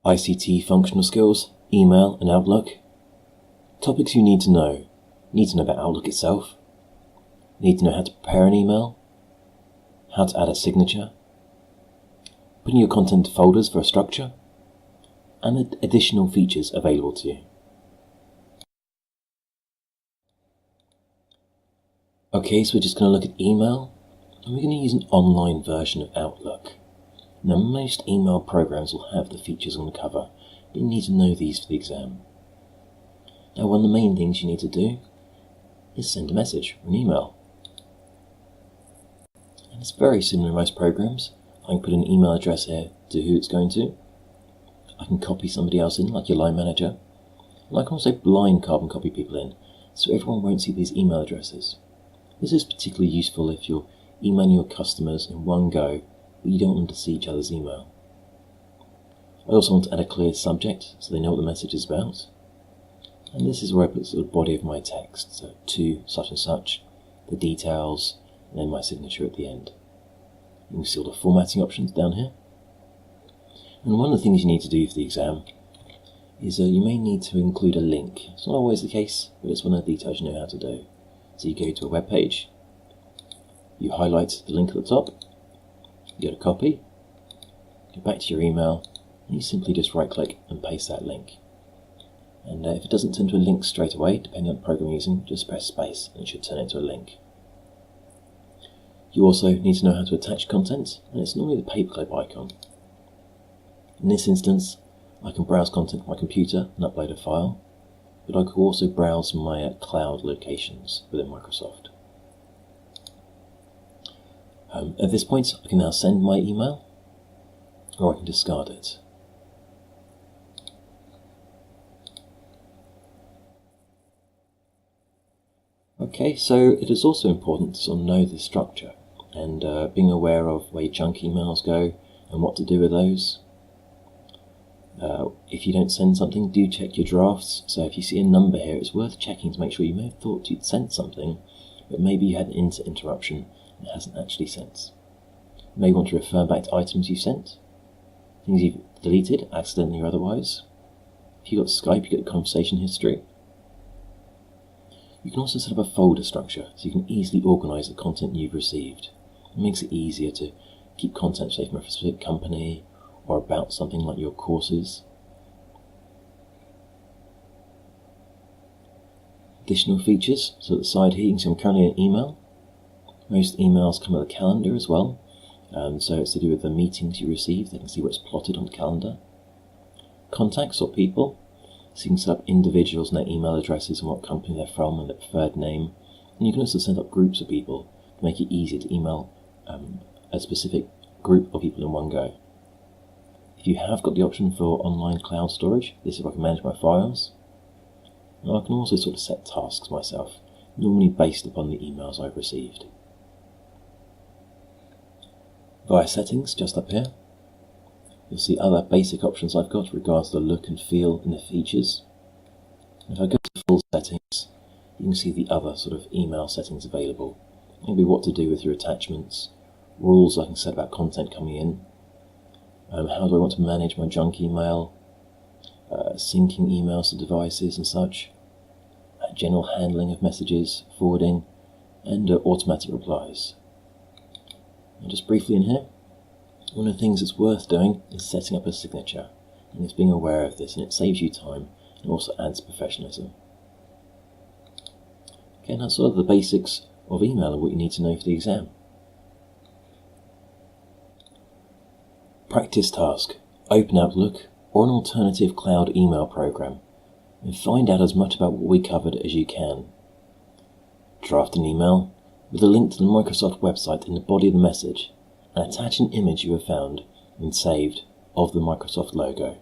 ICT functional skills, email and Outlook. Topics you need to know. Need to know about Outlook itself. Need to know how to prepare an email. How to add a signature. Putting your content into folders for a structure. And the additional features available to you. Okay, so we're just going to look at email. And we're going to use an online version of Outlook. Now, most email programs will have the features on the cover, but you need to know these for the exam. Now, one of the main things you need to do is send a message or an email. And it's very similar in most programs. I can put an email address here to who it's going to. I can copy somebody else in, like your line manager. And I can also blind carbon copy people in, so everyone won't see these email addresses. This is particularly useful if you're emailing your customers in one go, but you don't want them to see each other's email. I also want to add a clear subject, so they know what the message is about. And this is where I put the body of my text, so to such and such, the details, and then my signature at the end. You can see all the formatting options down here. And one of the things you need to do for the exam is you may need to include a link. It's not always the case, but it's one of the details you know how to do. So you go to a web page, you highlight the link at the top, you go to copy, go back to your email, and you simply just right click and paste that link. And if it doesn't turn to a link straight away, depending on the program you're using, just press space and it should turn into a link. You also need to know how to attach content, and it's normally the paperclip icon. In this instance, I can browse content from my computer and upload a file, but I could also browse my cloud locations within Microsoft. At this point, I can now send my email, or I can discard it. Okay, so it is also important to sort of know the structure and being aware of where your junk emails go and what to do with those. If you don't send something, do check your drafts. So if you see a number here, it's worth checking to make sure you may have thought you'd sent something, but maybe you had an interruption and it hasn't actually sent. You may want to refer back to items you've sent, things you've deleted, accidentally or otherwise. If you've got Skype, you've got conversation history. You can also set up a folder structure so you can easily organise the content you've received. It makes it easier to keep content safe from a specific company or about something like your courses. Additional features, so at the side here you can see I'm currently in an email. Most emails come with a calendar as well, so it's to do with the meetings you receive. They can see what's plotted on the calendar. Contacts or people, so you can set up individuals and their email addresses and what company they're from and their preferred name. And you can also set up groups of people to make it easier to email a specific group of people in one go. If you have got the option for online cloud storage, this is where I can manage my files. And I can also sort of set tasks myself, normally based upon the emails I've received. Via settings, just up here, you'll see other basic options I've got regards to the look and feel and the features. And if I go to full settings, you can see the other sort of email settings available. Maybe what to do with your attachments, rules I can set about content coming in, how do I want to manage my junk email, syncing emails to devices and such, general handling of messages, forwarding, and automatic replies. And just briefly in here, one of the things that's worth doing is setting up a signature, and it's being aware of this, and it saves you time and also adds professionalism. Okay, that's sort of the basics of email and what you need to know for the exam. Practice task: open Outlook or an alternative cloud email program and find out as much about what we covered as you can. Draft an email with a link to the Microsoft website in the body of the message and attach an image you have found and saved of the Microsoft logo.